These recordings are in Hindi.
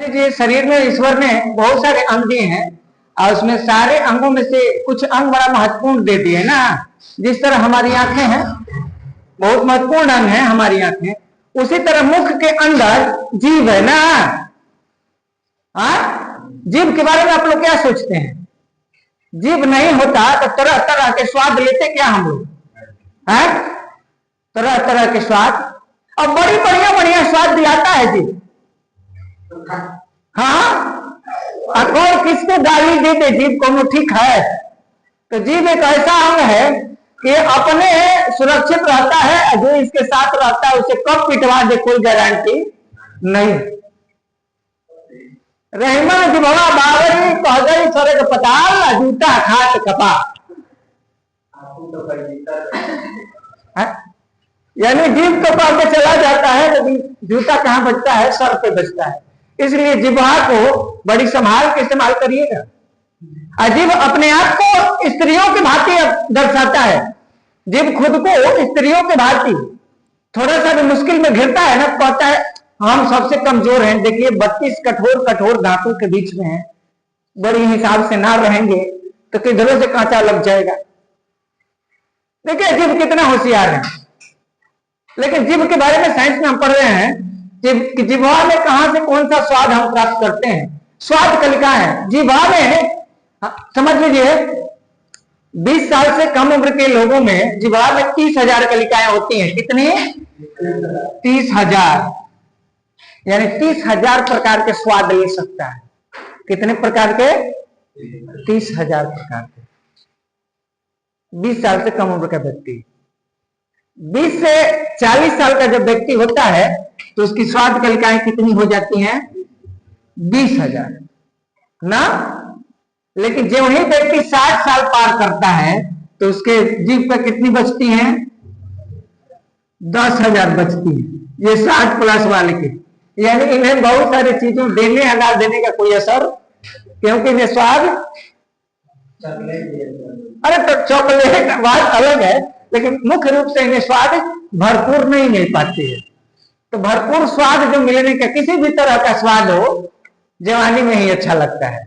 लीजिए शरीर में ईश्वर ने बहुत सारे अंग दिए हैं और उसमें सारे अंगों में से कुछ अंग बड़ा महत्वपूर्ण दे दिए ना। जिस तरह हमारी आंखें हैं, बहुत महत्वपूर्ण अंग है हमारी आंखें, उसी तरह मुख के अंदर जीभ है ना। जीभ के बारे में आप लोग क्या सोचते हैं? जीभ नहीं होता तो तरह तरह के स्वाद लेते क्या हम लोग? तरह तरह के स्वाद, और बड़ी बढ़िया बढ़िया स्वाद दिलाता है जीभ। कौन किसको गाली देते जीभ को ठीक है? तो जीभ एक ऐसा अंग है कि अपने सुरक्षित रहता है, जो इसके साथ रहता है उसे कब पिटवा दे कोई गारंटी नहीं। रहमान जिभवा बावरी कह गई स्वर्ग पताल, जूता खाट कपा। यानी जीभ तो पार के चला जाता है, लेकिन जूता कहां बचता है? सर पे बचता है। इसलिए जिह्वा को बड़ी संभाल के इस्तेमाल करिएगा। जीभ अपने आप को स्त्रियों की भांति दर्शाता है। जीभ खुद को स्त्रियों के भांति थोड़ा सा भी मुश्किल में घिरता है ना, कहता है हम सबसे कमजोर हैं। देखिए 32 कठोर कठोर दांतों के बीच में है, बड़ी हिसाब से ना रहेंगे तो किधरों से कांटा लग जाएगा। देखिए जीभ कितना होशियार है। लेकिन जीभ के बारे में साइंस में हम पढ़ रहे हैं कि जिह्वा में कहां से कौन सा स्वाद हम प्राप्त करते हैं। स्वाद कलिका है जिह्वा में। समझ लीजिए 20 साल से कम उम्र के लोगों में जिह्वा में 30,000 कलिकाएं होती हैं। कितनी? 30,000। यानी 30,000 प्रकार के स्वाद ले सकता है। कितने प्रकार के? 30,000 प्रकार के। 20 साल से कम उम्र का व्यक्ति, 20 से 40 साल का जब व्यक्ति होता है तो उसकी स्वाद कलिकाएं कितनी हो जाती हैं? 20,000 ना। लेकिन जो ही व्यक्ति 60 साल पार करता है तो उसके जीभ पर कितनी बचती हैं? 10,000 बचती है। ये 60 प्लस वाले के। यानी इन्हें बहुत सारी चीजों देने हटा देने का कोई असर, क्योंकि इन्हें स्वाद, अरे तो चॉकलेट बात अलग है, लेकिन मुख्य रूप से इन्हें स्वाद भरपूर नहीं मिल पाती है। तो भरपूर स्वाद जो मिलने का, किसी भी तरह का स्वाद हो, जवानी में ही अच्छा लगता है।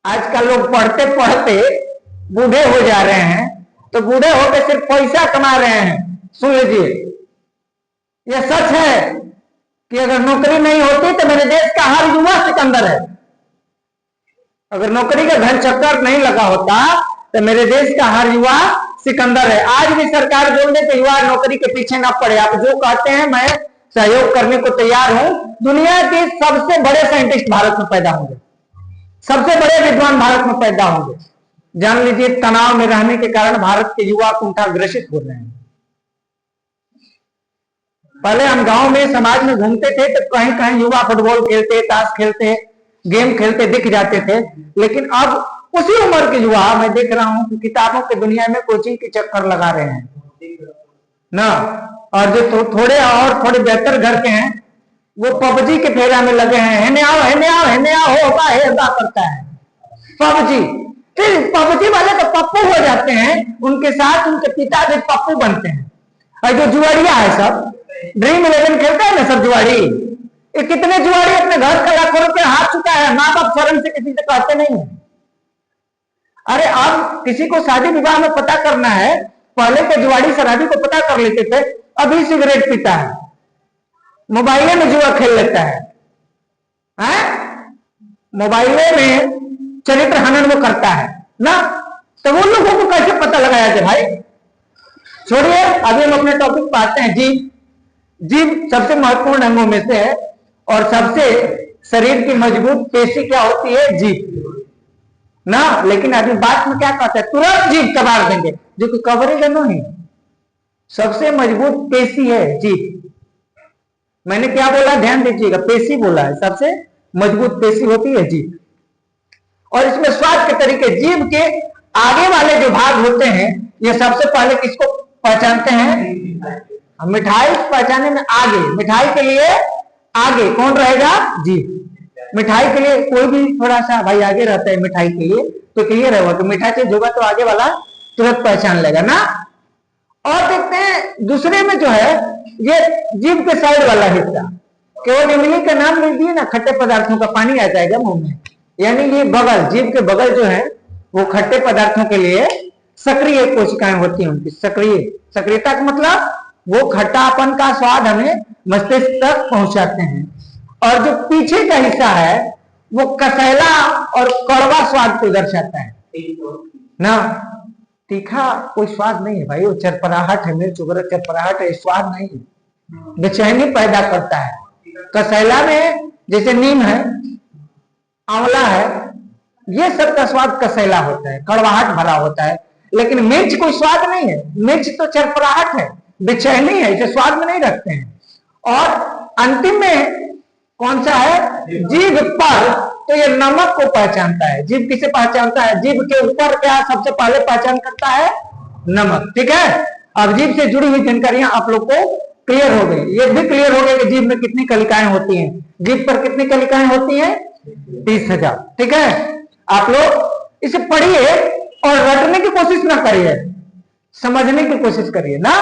आजकल लोग पढ़ते पढ़ते बूढ़े हो जा रहे हैं, तो बूढ़े होकर सिर्फ पैसा कमा रहे हैं। सुन लीजिए, यह सच है कि अगर नौकरी नहीं होती तो मेरे देश का हर युवा सिकंदर है। अगर नौकरी का घन चक्कर नहीं लगा होता तो मेरे देश का हर युवा सिकंदर है। आज भी सरकार बोल दे तो युवा नौकरी के पीछे ना पड़े। आप जो कहते हैं मैं सहयोग करने को तैयार हूं। दुनिया के सबसे बड़े साइंटिस्ट भारत में पैदा होंगे, सबसे बड़े विद्वान भारत में पैदा होंगे। जान लीजिए तनाव में रहने के कारण भारत के युवा कुंठाग्रसित हो रहे हैं। पहले हम गांव में समाज में घूमते थे तो कहीं कहीं युवा फुटबॉल खेलते, ताश खेलते, गेम खेलते दिख जाते थे। लेकिन अब उसी उम्र के युवा मैं देख रहा हूं कि किताबों की दुनिया में कोचिंग के चक्कर लगा रहे हैं ना। और जो थोड़े बेहतर घर के हैं वो पबजी के फेरा में लगे हैं। हेने आओ हेने आओ हेने आओ होगा करता है पबजी। फिर पबजी वाले तो पप्पू हो जाते हैं, उनके साथ उनके पिता भी पप्पू बनते हैं। और जो जुआड़िया है सब ड्रीम 11 खेलता है ना, सब जुआड़ी। ये कितने जुआड़ी अपने घर का लाखों रुपया हाथ चुका है, माँ बाप शर्म से किसी से कहते नहीं है। अरे अब किसी को शादी विवाह में पता करना है, पहले के जुआड़ी शराबी को पता कर लेते थे, अभी सिगरेट पीता है, मोबाइल में जुआ खेल लेता है, मोबाइल में चरित्र हनन वो करता है ना। तो वो लोगों को कैसे पता लगाया जाए भाई? छोड़िए, अभी हम अपने टॉपिक पर आते हैं। जीभ सबसे महत्वपूर्ण अंगों में से है और सबसे शरीर की मजबूत पेशी क्या होती है? जीभ ना। लेकिन अभी बात में क्या कहते हैं? तुरंत जीभ कबाड़ देंगे, जो कि कवरेज नहीं। सबसे मजबूत पेशी है जीभ। मैंने क्या बोला? ध्यान दीजिएगा, पेशी बोला है। सबसे मजबूत पेशी होती है जीभ। और इसमें स्वाद के तरीके, जीभ के आगे वाले जो भाग होते हैं ये सबसे पहले किसको पहचानते हैं? मिठाई पहचानने में आगे, मिठाई के लिए आगे कौन रहेगा? जीभ। मिठाई के लिए कोई भी थोड़ा सा भाई आगे रहता है मिठाई के लिए, तो क्लियर है कि मिठाई चीज होगा तो आगे वाला तुरंत पहचान लेगा ना। और देखते हैं दूसरे में जो है ये जीभ के साइड वाला हिस्सा, केवल इमली का नाम लीजिए ना, खट्टे पदार्थों का पानी आ जाएगा मुंह में। यानी ये बगल, जीभ के बगल जो है वो खट्टे पदार्थों के लिए सक्रिय कोशिकाएं होती हैं उनकी। सक्रियता का मतलब वो खट्टापन का स्वाद हमें मस्तिष्क तक पहुंचाते हैं। और जो पीछे का हिस्सा है वो कसैला और कड़वा स्वाद को दर्शाता है ना। तीखा कोई स्वाद नहीं है भाई, वो चरपराहट है, मिर्च वगैरह चरपराहट है, स्वाद नहीं है, बेचैनी पैदा करता है। कसैला में जैसे नीम है, आंवला है, ये सब का स्वाद कसैला होता है, कड़वाहट भरा होता है। लेकिन मिर्च कोई स्वाद नहीं है, मिर्च तो चरपराहट है, बेचैनी है, इसे स्वाद में नहीं रखते हैं। और अंतिम में कौन सा है, जीभ पर, तो ये नमक को पहचानता है। जीभ किसे पहचानता है, जीभ के ऊपर क्या सबसे पहले पहचान करता है, नमक। ठीक है, अब जीभ से जुड़ी हुई जानकारियां आप लोग को क्लियर हो गई। ये भी क्लियर हो गया कि जीभ में कितनी कलिकाएं होती हैं, जीभ पर कितनी कलिकाएं होती हैं, 30,000। ठीक है, आप लोग इसे पढ़िए और रटने की कोशिश ना करिए, समझने की कोशिश करिए ना।